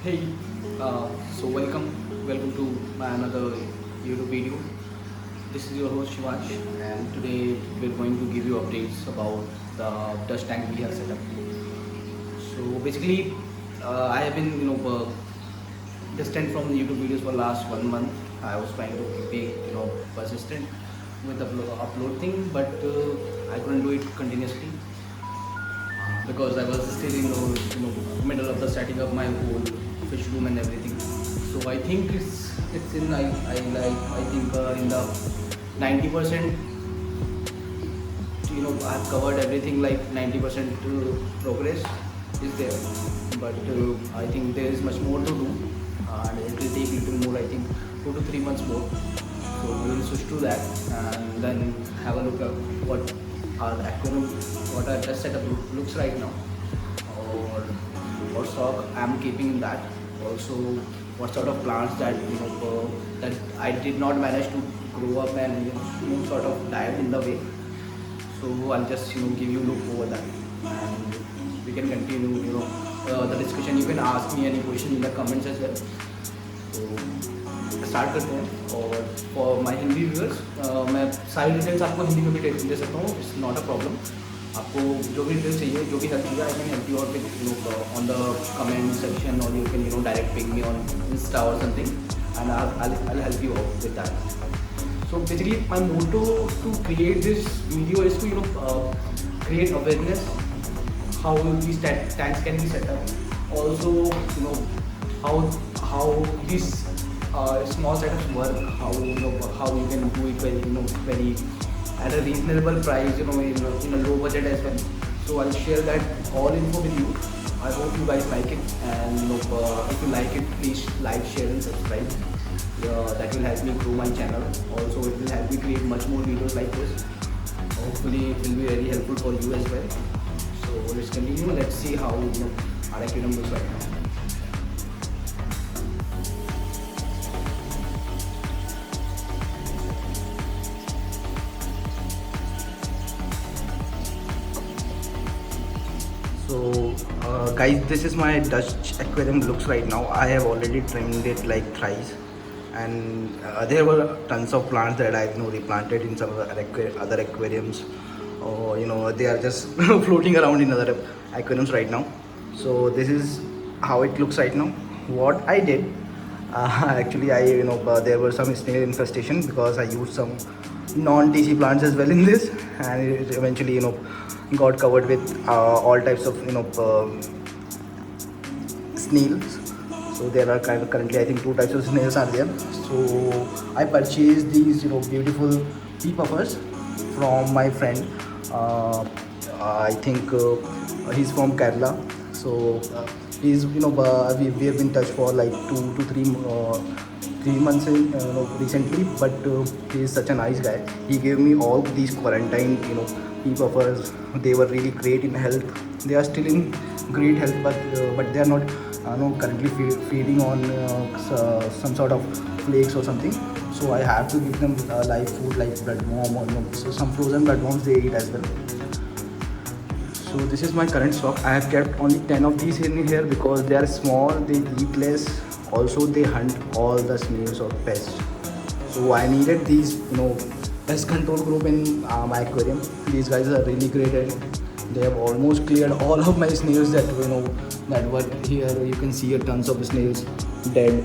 Hey, welcome to my another YouTube video. This is your host Shivansh, and today we're going to give you updates about the dust tank we have set up. So basically, I have been distant from the YouTube videos for last 1 month. I was trying to be persistent with the upload thing, but I couldn't do it continuously because I was still in the middle of the setting up my whole fish room and everything. So I think it's in I think in the 90%. I've covered everything, like 90% progress is there, but I think there is much more to do, and it will take little more, I think 2 to 3 months more. So we will switch to that and then have a look at what our aquarium, what our test setup looks right now, or what stock I'm keeping in that. Also, what sort of plants that that I did not manage to grow up and sort of died in the way. So I'll just give you a look over that, and we can continue the discussion. You can ask me any question in the comments as well. So start करते हैं. और for my Hindi viewers मैं सारी details आपको हिंदी में भी दे सकता हूँ. It's not a problem. आपको जो भी डिटेल्स चाहिए, जो भी हेल्प चाहिए, I can help you out with on the comment section, और you can direct ping me on insta और something, and I'll help you out with that. So basically my motto to create this video is to create awareness how these tanks can be set up. Also how these small setups work, how you can do it very at a reasonable price, in a low budget as well. So I'll share that all info with you. I hope you guys like it, and if you like it, please like, share and subscribe. That will help me grow my channel. Also, it will help me create much more videos like this. Hopefully it will be very helpful for you as well. So let's continue. Let's see how our aquarium looks right now. So guys, this is my Dutch aquarium looks right now. I have already trimmed it like thrice, and there were tons of plants that I replanted in some other aquariums, or they are just floating around in other aquariums right now. So this is how it looks right now. What I did, actually, there were some snail infestation because I used some non-TC plants as well in this, and it eventually got covered with all types of snails. So there are currently I think 2 types of snails are there. So I purchased these beautiful pea puffers from my friend. I think he's from Kerala. So he's we have been in touch for like 2 to 3 months recently, but he is such a nice guy. He gave me all these quarantine pea puffers. They were really great in health. They are still in great health, but they are not currently feeding on some sort of flakes or something. So I have to give them live food like blood worm, or so some frozen blood worms they eat as well. So this is my current stock. I have kept only 10 of these in here because they are small, they eat less. Also they hunt all the snails or pests. So I needed these pest control group in my aquarium. These guys are really great at it. They have almost cleared all of my snails that that were here. You can see here tons of snails dead.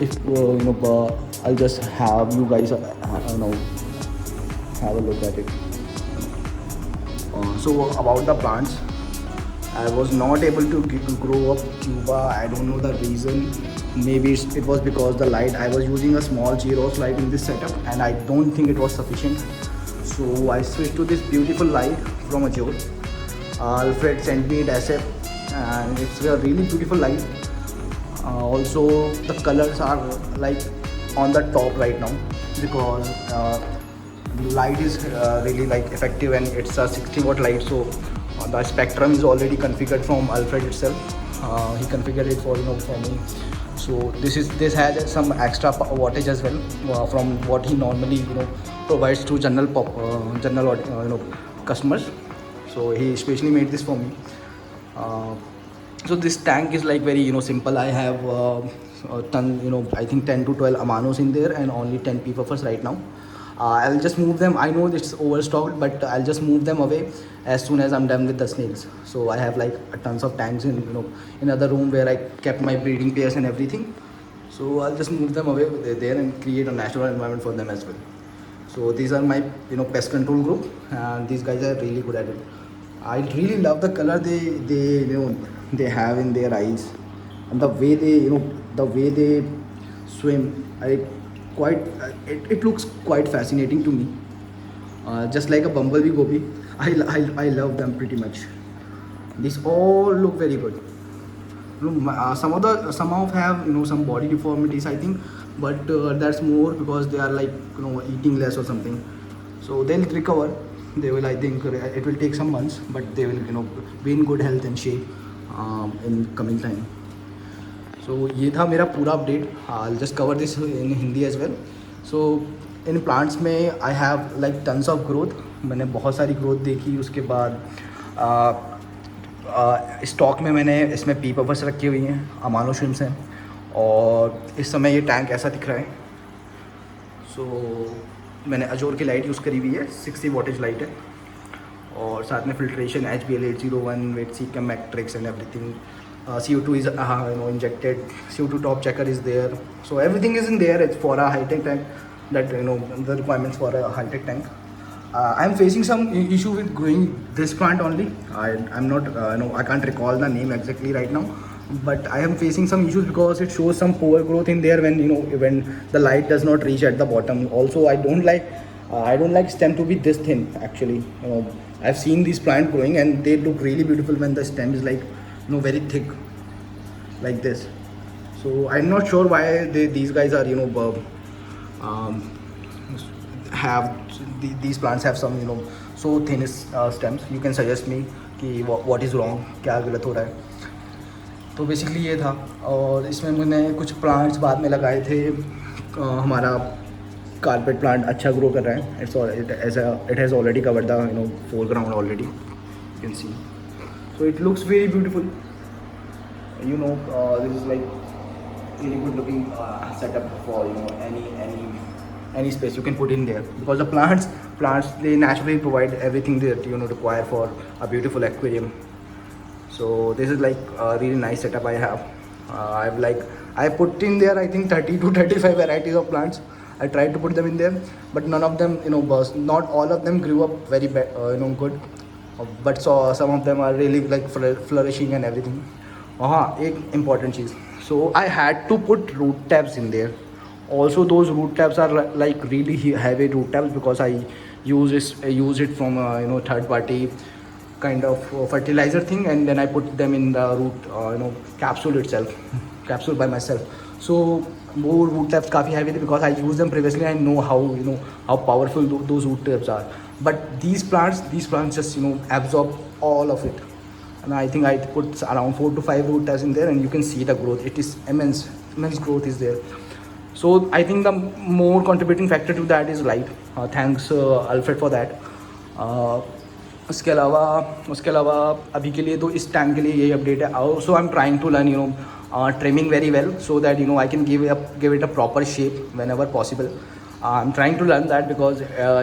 If I'll just have you guys have a look at it. So about the plants, I was not able to grow up Cuba. I don't know the reason. Maybe it was because the light. I was using a small Gyros light in this setup, and I don't think it was sufficient. So I switched to this beautiful light from Azure. Alfred sent me it SF, and it's a really beautiful light. Also the colors are like on the top right now because light is really like effective, and it's a 60-watt light. So the spectrum is already configured from Alfred itself. He configured it for me. So this has some extra wattage as well from what he normally provides to general customers. So he especially made this for me. So this tank is like very simple. I have a ton, I think 10 to 12 amanos in there and only 10 pea puffers right now. I'll just move them. I know it's overstocked, but I'll just move them away as soon as I'm done with the snails. So I have like tons of tanks in in other room where I kept my breeding pairs and everything. So I'll just move them away there and create a natural environment for them as well. So these are my pest control group, and these guys are really good at it. I really love the color they have in their eyes, and the way they swim. It looks quite fascinating to me. Just like a bumblebee goby, I love them pretty much. These all look very good. Some of have some body deformities, I think, but that's more because they are like eating less or something. So they'll recover. They will, I think, it will take some months, but they will be in good health and shape in coming time. So ये था मेरा पूरा update. I'll just cover this in Hindi as well. So in plants में I have like tons of growth. मैंने बहुत सारी growth देखी. उसके बाद स्टॉक में मैंने इसमें पी पपर्स रखी हुई हैं, अमानो श्रिम्स हैं, और इस समय ये टैंक ऐसा दिख रहा है. सो मैंने अजोर की लाइट यूज़ करी हुई है, 60 वॉटेज लाइट है, और साथ में filtration HBL801 with caecum matrix and everything. CO2 is injected. CO2 top checker is there. So everything is in there. It's for a high tech tank. That the requirements for a high tech tank. I'm facing some issue with growing this plant only. I'm not I can't recall the name exactly right now, but I am facing some issues because it shows some poor growth in there when when the light does not reach at the bottom. Also, I don't like stem to be this thin. Actually, I've seen these plants growing and they look really beautiful when the stem is like very thick like this. So I'm not sure why these guys are have these plants have some so thin stems. You can suggest me कि what is wrong, क्या गलत हो रहा है. तो basically ये था, और इसमें मैंने कुछ प्लांट्स बाद में लगाए थे. हमारा कारपेट प्लांट अच्छा ग्रो कर रहा है. It has already covered the foreground already. You can see. So it looks very beautiful. This is like really good looking setup for any space you can put in there, because the plants they naturally provide everything that require for a beautiful aquarium. So this is like a really nice setup I have. I put in there I think 30 to 35 varieties of plants. I tried to put them in there, but none of them burst. Not all of them grew up very good, but some of them are really like flourishing and everything. एक important cheese. So I had to put root tabs in there. Also, those root tabs are like really heavy root tabs because I use it from third party kind of fertilizer thing, and then I put them in the root capsule itself, capsule by myself. So more root tabs काफ़ी heavy because I used them previously. I know how powerful those root tabs are. But these plants just absorb all of it. And I think I put around 4 to 5 root tabs in there, and you can see the growth. It is immense growth is there. So I think the more contributing factor to that is light. Thanks Alfred for that. उसके अलावा अभी के लिए तो इस tank के लिए यही अपडेट है. Also I'm trying to learn trimming very well so that I can give it a proper shape whenever possible. I'm trying to learn that because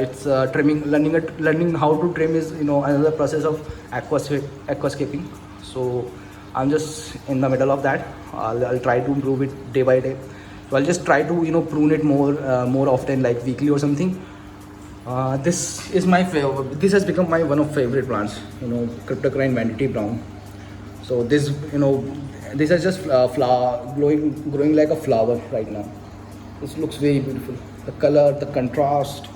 it's trimming. Learning how to trim is another process of aquascaping. So I'm just in the middle of that. I'll try to improve it day by day. So I'll just try to prune it more often, like weekly or something. This is my favorite. This has become my one of favorite plants. Cryptocoryne vanity brown. So this this is just flower growing like a flower right now. This looks very beautiful. The color, the contrast,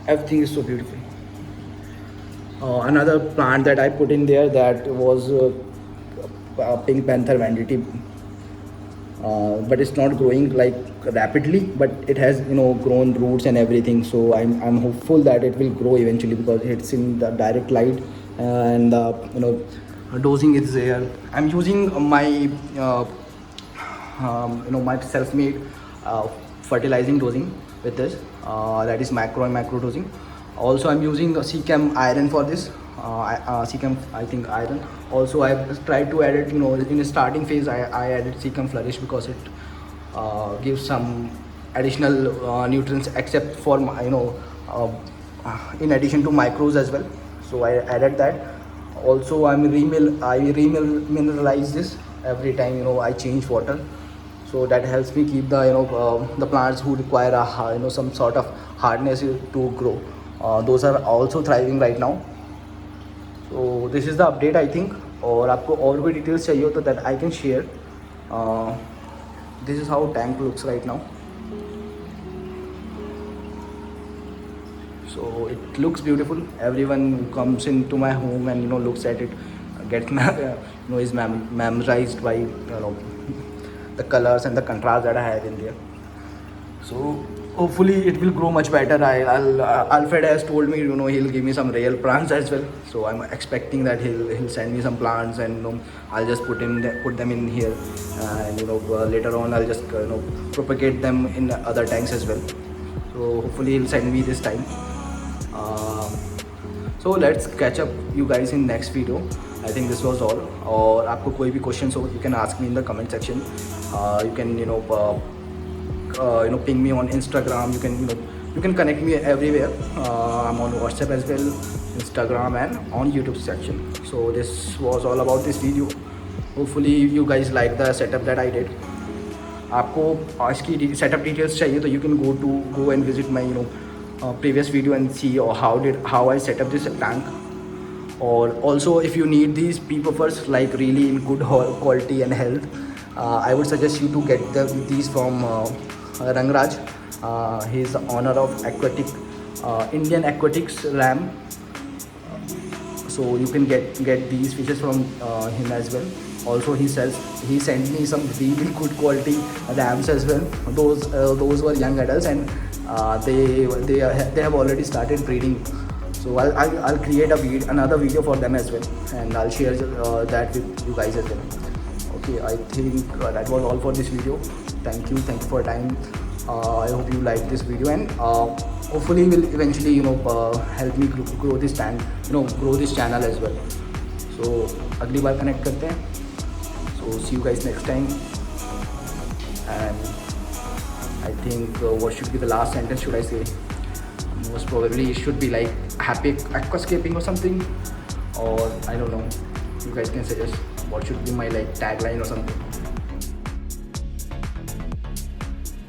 everything is so beautiful. Another plant that I put in there that was pink panther vanity, but it's not growing like rapidly, but it has grown roots and everything. So I'm hopeful that it will grow eventually because it's in the direct light, and dosing is there. I'm using my my self-made fertilizing dosing with this, that is macro and macro dosing. Also, I'm using a Cam iron for this. Cam, I think, iron. Also, I tried to add it. In the starting phase, I added Cam flourish because it gives some additional nutrients, except for uh, in addition to micros as well. So I added that. Also, I remineralize this every time I change water. So that helps me keep the the plants who require a some sort of hardness to grow. Those are also thriving right now. So this is the update, I think. और आपको और भी details चाहिए हो तो that I can share. This is how tank looks right now. So it looks beautiful. Everyone who comes into my home and looks at it gets is memorized by the colors and the contrast that I have in there. So hopefully it will grow much better. Alfred has told me he'll give me some real plants as well. So I'm expecting that he'll send me some plants, and I'll just put them in here, and later on I'll just propagate them in other tanks as well. So hopefully he'll send me this time. So let's catch up you guys in next video. I think this was all. और आपको कोई भी questions हो, you can ask me in the comment section. You can ping me on Instagram. You can connect me everywhere. I'm on WhatsApp as well, Instagram, and on YouTube section. So this was all about this video. Hopefully you guys like the setup that I did. आपको इसकी setup details चाहिए तो you can go and visit my previous video and see how I set up this tank. Or also, if you need these pea puffers like really in good quality and health, I would suggest you to get these from Rangraj. He is the owner of Indian Aquatics Ram. So you can get these fishes from him as well. Also, he sent me some really good quality rams as well. Those were young adults, and they have already started breeding. So I'll create another video for them as well, and I'll share that with you guys as well. Okay, I think that was all for this video. Thank you for your time. I hope you like this video, and hopefully will eventually help me grow this grow this channel as well. So अगली बार connect करते हैं. So see you guys next time. And I think what should be the last sentence should I say? Most probably it should be like happy aquascaping or something, or I don't know. You guys can suggest what should be my tagline or something.